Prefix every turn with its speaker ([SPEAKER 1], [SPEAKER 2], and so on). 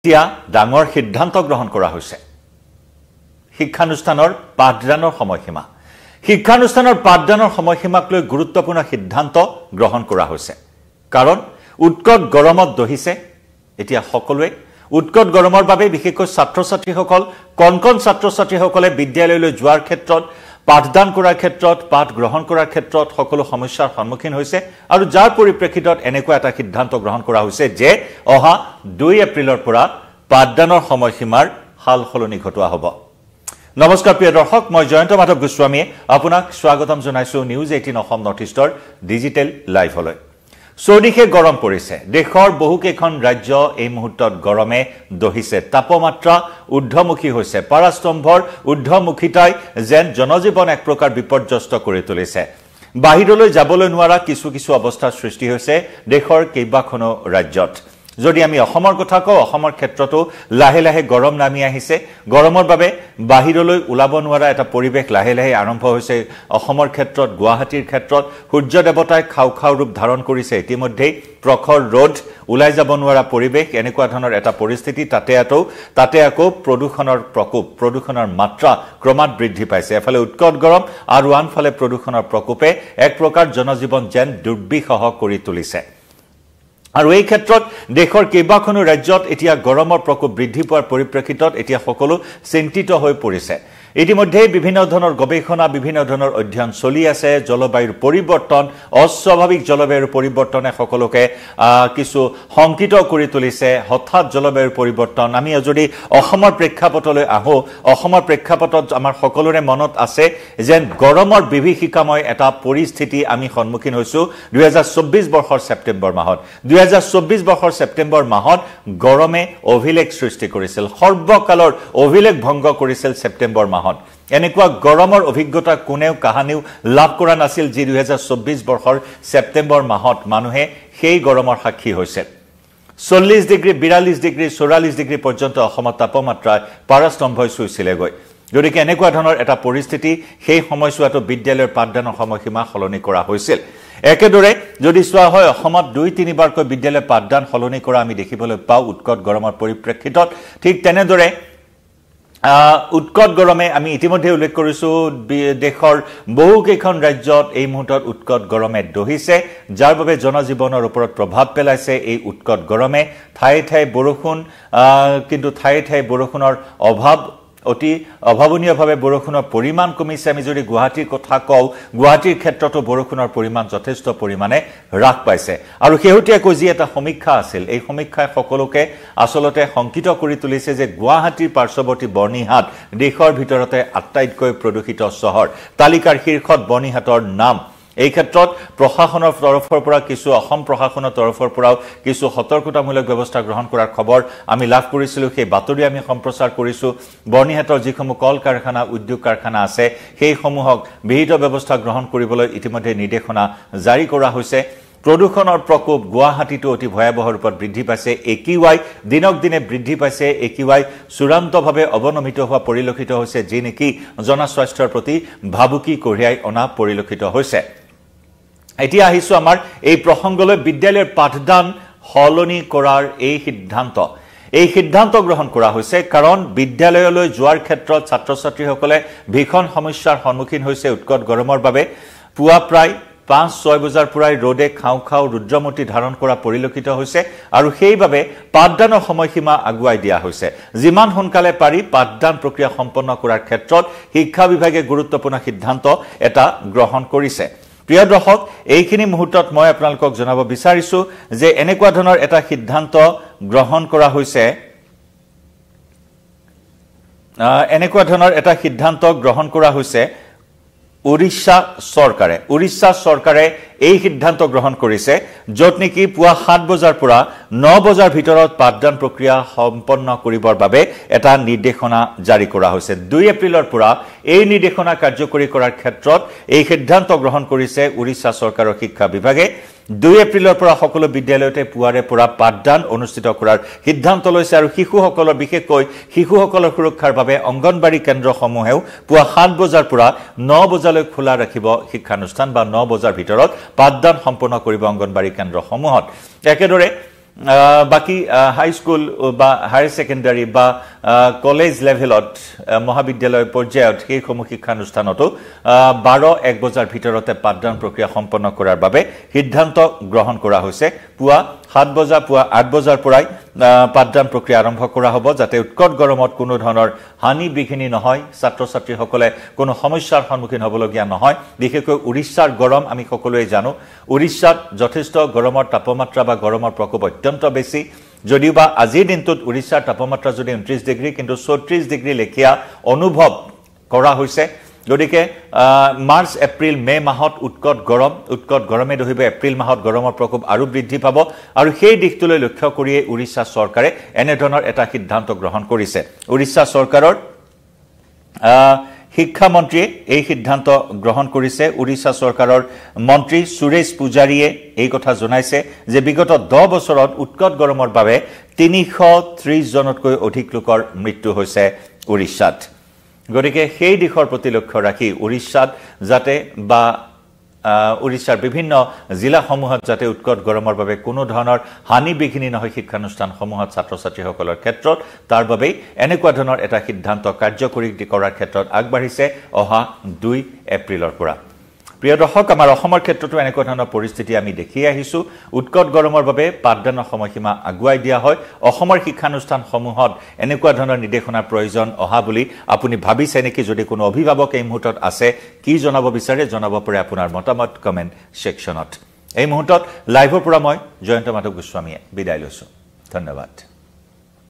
[SPEAKER 1] এতিয়া ডাঙৰ সিদ্ধান্ত গ্ৰহণ কৰা হৈছে শিক্ষানুষ্ঠানৰ পাঠদানৰ সময়সীমা শিক্ষানুষ্ঠানৰ পাঠদানৰ সময়সীমাক লৈ গুৰুত্বপূৰ্ণ সিদ্ধান্ত গ্ৰহণ কৰা হৈছে কাৰণ উৎকট গৰমত দহিছে এতিয়া সকলোৱে উৎকট গৰমৰ বাবে বিশেষকৈ ছাত্ৰ-ছাত্ৰীসকল কণ ছাত্ৰ-ছাত্ৰীসকলে বিদ্যালয়লৈ যোৱাৰ ক্ষেত্ৰত পাঠদান কৰাৰ ক্ষেত্ৰত পাঠ গ্ৰহণ কৰাৰ ক্ষেত্ৰত সকলো সমস্যাৰ সন্মুখীন হৈছে আৰু যাৰ পৰিপ্ৰেক্ষিতত এনেকুৱা এটা সিদ্ধান্ত গ্ৰহণ কৰা হৈছে যে অহা 2 এপ্ৰিলৰ পৰা পাঠদানৰ সময়সীমাৰ হালসলনি ঘটোৱা হ'ব নমস্কাৰ প্ৰিয় দৰ্শক মই জয়ন্ত মাধৱ গোস্বামীয়ে আপোনাক স্বাগতম জনাইছো নিউজ 18 অসম নৰ্থ ইষ্টৰ ডিজিটেল লাইভলৈ সৌদিশে গৰম পৰিছে দেশৰ বহুকেইখন ৰাজ্য এই মুহূৰ্তত গৰমে দহিছে তাপমাত্ৰা ঊৰ্ধ্বমুখী হৈছে পাৰাস্তম্ভৰ ঊৰ্ধ্বমুখীতাই যেন জনজীৱন এক প্ৰকাৰ বিপৰ্যস্ত কৰি তুলিছে বাহিৰলৈ যাবলৈ নোৱাৰা কিছু অৱস্থাৰ সৃষ্টি হৈছে দেশৰ কেইবাখনো ৰাজ্যত যদি আমি অসমৰ কথা কওঁ অসমৰ ক্ষেত্ৰতো লাহে লাহে গৰম নামি আহিছে গৰমৰ বাবে বাহিৰলৈ ওলাব নোৱাৰা এটা পৰিবেশ লাহে লাহে আৰম্ভ হৈছে অসমৰ ক্ষেত্ৰত গুৱাহাটীৰ ক্ষেত্ৰত সূৰ্য দেৱতাই খাও ৰূপ ধাৰণ কৰিছে ইতিমধ্যে প্ৰখৰ ৰ'দ ওলাই যাব নোৱাৰা পৰিবেশ এনেকুৱা ধৰণৰ এটা পৰিস্থিতি তাতে আকৌ প্ৰদূষণৰ প্ৰকোপ প্ৰদূষণৰ মাত্ৰা ক্ৰমাৎ বৃদ্ধি পাইছে এফালে উৎকট গৰম আৰু আনফালে প্ৰদূষণৰ প্ৰকোপে এক প্ৰকাৰ জনজীৱন যেন দুৰ্বিষহ কৰি তুলিছে আৰু এই ক্ষেত্ৰত দেশৰ কেইবাখনো ৰাজ্যত এতিয়া গৰমৰ প্ৰকোপ বৃদ্ধি পোৱাৰ পৰিপ্ৰেক্ষিতত এতিয়া সকলো চিন্তিত হৈ পৰিছে ইতিমধ্যে বিভিন্ন ধৰণৰ গৱেষণা বিভিন্ন ধৰণৰ অধ্যয়ন চলি আছে জলবায়ুৰ পৰিৱৰ্তন অস্বাভাৱিক জলবায়ুৰ পৰিৱৰ্তনে সকলোকে কিছু সংকিত কৰি তুলিছে হঠাৎ জলবায়ুৰ পৰিৱৰ্তন আমি যদি অসমৰ প্ৰেক্ষাপটলৈ আহো অসমৰ প্ৰেক্ষাপটত আমাৰ সকলোৰে মনত আছে যেন গৰমৰ বিভীষিকাময় এটা পৰিস্থিতি আমি সন্মুখীন হৈছো 2024 বৰ্ষৰ ছেপ্টেম্বৰ মাহত 2024 বৰ্ষৰ ছেপ্টেম্বৰ মাহত গৰমে অভিলেখ সৃষ্টি কৰিছিল সৰ্বকালৰ অভিলেখ ভংগ কৰিছিল ছেপ্টেম্বৰ মাহত এনেকুৱা গৰমৰ অভিজ্ঞতা কোনেও কাহানিও লাভ কৰা নাছিল যি 2024 বৰ্ষৰ ছেপ্টেম্বৰ মাহত মানুহে সেই গৰমৰ সাক্ষী হৈছে 40 ডিগ্ৰী 42 ডিগ্ৰী 44 ডিগ্ৰী পৰ্যন্ত অসমত তাপমাত্ৰা পাৰাস্তম্ভই চুইছিলে গৈ গতিকে এনেকুৱা ধৰণৰ এটা পৰিস্থিতি সেই সময়ছোৱাটো বিদ্যালয়ৰ পাঠদানৰ সময়সীমা সলনি কৰা হৈছিল একেদৰে যদি চোৱা হয় অসমত 2-3 বাৰকৈ বিদ্যালয় পাঠদান সলনি কৰা আমি দেখিবলৈ পাওঁ উৎকট গৰমৰ পৰিপ্ৰেক্ষিতত ঠিক তেনেদৰে উৎকট গৰমে আমি ইতিমধ্যে উল্লেখ কৰিছো দেশৰ বহুকেইখন ৰাজ্যত এই মুহূৰ্তত উৎকট গৰমে দহিছে যাৰ বাবে জনজীৱনৰ ওপৰত প্ৰভাৱ পেলাইছে এই উৎকট গৰমে ঠায়ে বৰষুণ কিন্তু ঠায়ে বৰষুণৰ অভাৱ অতি অভাৱনীয়ভাৱে বৰষুণৰ পৰিমাণ কমিছে আমি যদি গুৱাহাটীৰ কথা কওঁ গুৱাহাটীৰ ক্ষেত্ৰতো বৰষুণৰ পৰিমাণ যথেষ্ট পৰিমাণে হ্ৰাস পাইছে আৰু শেহতীয়াকৈ যি এটা সমীক্ষা আছিল এই সমীক্ষাই সকলোকে আসলতে সংকিত কৰি তুলিছে যে গুৱাহাটীৰ পাৰ্শ্বৱৰ্তী বৰ্ণিহাট দেশৰ ভিতৰতে আটাইতকৈ প্ৰদূষিত চহৰ তালিকাৰ শীৰ্ষত বৰ্ণিহাটৰ নাম এই ক্ষেত্ৰত প্ৰশাসনৰ তৰফৰ পৰা কিছু অসম প্ৰশাসনৰ তৰফৰ পৰাও কিছু সতৰ্কতামূলক ব্যৱস্থা গ্ৰহণ কৰাৰ খবৰ আমি লাভ কৰিছিলো সেই বাতৰি আমি সম্প্ৰচাৰ কৰিছো বৰ্ণিহাটৰ যিসমূহ কল কাৰখানা উদ্যোগ কাৰখানা আছে সেই সমূহক বিহিত ব্যৱস্থা গ্ৰহণ কৰিবলৈ ইতিমধ্যে নিৰ্দেশনা জাৰি কৰা হৈছে প্ৰদূষণৰ প্ৰকোপ গুৱাহাটীতো অতি ভয়াবহ ৰূপত বৃদ্ধি পাইছে একিউআই দিনক দিনে বৃদ্ধি পাইছে একিউআই চূড়ান্তভাৱে অৱনমিত হোৱা পৰিলক্ষিত হৈছে যি নেকি জনস্বাস্থ্যৰ প্ৰতি ভাবুকি কঢ়িয়াই অনা পৰিলক্ষিত হৈছে এতিয়া আহিছো আমাৰ এই প্ৰসংগলৈ বিদ্যালয়ৰ পাঠদান সলনি কৰাৰ এই সিদ্ধান্ত গ্ৰহণ কৰা হৈছে কাৰণ বিদ্যালয়লৈ যোৱাৰ ক্ষেত্ৰত ছাত্ৰ-ছাত্ৰীসকলে ভীষণ সমস্যাৰ সন্মুখীন হৈছে উৎকট গৰমৰ বাবে পুৱা প্ৰায় 5-6 বজাৰ পৰাই ৰ'দে খাও ৰুদ্ৰমূৰ্তি ধাৰণ কৰা পৰিলক্ষিত হৈছে আৰু সেইবাবে পাঠদানৰ সময়সীমা আগুৱাই দিয়া হৈছে যিমান সোনকালে পাৰি পাঠদান প্ৰক্ৰিয়া সম্পন্ন কৰাৰ ক্ষেত্ৰত শিক্ষা বিভাগে গুৰুত্বপূৰ্ণ সিদ্ধান্ত এটা গ্ৰহণ কৰিছে প্ৰিয় দৰ্শক এইখিনি মুহূৰ্তত মই আপোনালোকক জনাব বিচাৰিছো যে এনেকুৱা ধৰণৰ এটা সিদ্ধান্ত গ্ৰহণ কৰা হৈছে উৰিষ্যা চৰকাৰে এই সিদ্ধান্ত গ্ৰহণ কৰিছে য'ত নেকি পুৱা 7 বজাৰ পৰা 9 বজাৰ ভিতৰত পাঠদান প্ৰক্ৰিয়া সম্পন্ন কৰিবৰ বাবে এটা নিৰ্দেশনা জাৰি কৰা হৈছে 2 এপ্ৰিলৰ পৰা এই নিৰ্দেশনা কাৰ্যকৰী কৰাৰ ক্ষেত্ৰত এই সিদ্ধান্ত গ্ৰহণ কৰিছে উৰিষ্যা চৰকাৰৰ শিক্ষা বিভাগে 2 এপ্ৰিলৰ পৰা সকলো বিদ্যালয়তে পুৱাৰে পৰা পাঠদান অনুষ্ঠিত কৰাৰ সিদ্ধান্ত লৈছে আৰু শিশুসকলৰ বিশেষকৈ শিশুসকলৰ সুৰক্ষাৰ বাবে অংগনবাড়ী কেন্দ্ৰসমূহেও পুৱা 7 বজাৰ পৰা 9 বজালৈ খোলা ৰাখিব শিক্ষানুষ্ঠান বা 9 বজাৰ ভিতৰত পাঠদান সম্পন্ন কৰিব অংগনবাড়ী কেন্দ্ৰসমূহত একেদৰে বাকি হাই স্কুল বা হায়াৰ সেকেন্ডাৰী বা কলেজ লেভেলত মহাবিদ্যালয় পৰ্যায়ত সেইসমূহ শিক্ষানুষ্ঠানতো 12-1 বজাৰ ভিতৰতে পাঠদান প্ৰক্ৰিয়া সম্পন্ন কৰাৰ বাবে সিদ্ধান্ত গ্ৰহণ কৰা হৈছে পুৱা 7 বজা পুৱা 8 বজাৰ পৰাই পাঠদান প্ৰক্ৰিয়া আৰম্ভ কৰা হ'ব যাতে উৎকট গৰমত কোনো ধৰণৰ হানি বিঘিনি নহয় ছাত্ৰ ছাত্ৰীসকলে কোনো সমস্যাৰ সন্মুখীন হ'বলগীয়া নহয় বিশেষকৈ উৰিষ্যাৰ গৰম আমি সকলোৱে জানো উৰিষ্যাত যথেষ্ট গৰমৰ তাপমাত্ৰা বা গৰমৰ প্ৰকোপ অত্যন্ত বেছি যদিও বা আজিৰ দিনটোত উৰিষ্যাৰ তাপমাত্ৰা যদি 29 ডিগ্ৰী কিন্তু 34 ডিগ্ৰী লেখিয়া অনুভৱ কৰা হৈছে গতিকে মাৰ্চ এপ্ৰিল মে মাহত উৎকট গৰমে দহিব এপ্ৰিল মাহত গৰমৰ প্ৰকোপ আৰু বৃদ্ধি পাব আৰু সেই দিশটোলৈ লক্ষ্য কৰিয়ে উৰিষ্যা চৰকাৰে এনে ধৰণৰ এটা সিদ্ধান্ত গ্ৰহণ কৰিছে উৰিষ্যা চৰকাৰৰ শিক্ষা মন্ত্ৰীয়ে এই সিদ্ধান্ত গ্ৰহণ কৰিছে উৰিষ্যা চৰকাৰৰ মন্ত্ৰী সুৰেশ পূজাৰীয়ে এই কথা জনাইছে যে বিগত 10 বছৰত উৎকট গৰমৰ বাবে 330 জনতকৈ অধিক লোকৰ মৃত্যু হৈছে উৰিষ্যাত গতিকে সেই দিশৰ প্ৰতি লক্ষ্য ৰাখি উৰিষ্যাত যাতে বা উৰিষ্যাৰ বিভিন্ন জিলাসমূহত যাতে উৎকট গৰমৰ বাবে কোনো ধৰণৰ হানি বিঘিনি নহয় শিক্ষানুষ্ঠানসমূহত ছাত্ৰ ছাত্ৰীসকলৰ ক্ষেত্ৰত তাৰ বাবে এনেকুৱা ধৰণৰ এটা সিদ্ধান্ত কাৰ্যকৰী কৰাৰ ক্ষেত্ৰত আগবাঢ়িছে অহা 2 এপ্ৰিলৰ পৰা প্ৰিয় দৰ্শক আমাৰ অসমৰ ক্ষেত্ৰতো এনেকুৱা ধৰণৰ পৰিস্থিতি আমি দেখি আহিছো উৎকট গৰমৰ বাবে পাঠদানৰ সময়সীমা আগুৱাই দিয়া হয় অসমৰ শিক্ষানুষ্ঠানসমূহত এনেকুৱা ধৰণৰ নিৰ্দেশনাৰ প্ৰয়োজন অহা বুলি আপুনি ভাবিছে নেকি যদি কোনো অভিভাৱক এই মুহূৰ্তত আছে কি জনাব বিচাৰে জনাব পাৰে আপোনাৰ মতামত কমেন্ট সেকশনত এই মুহূৰ্তত লাইভৰ পৰা মই জয়ন্ত মাধৱ গোস্বামীয়ে বিদায় লৈছো ধন্যবাদ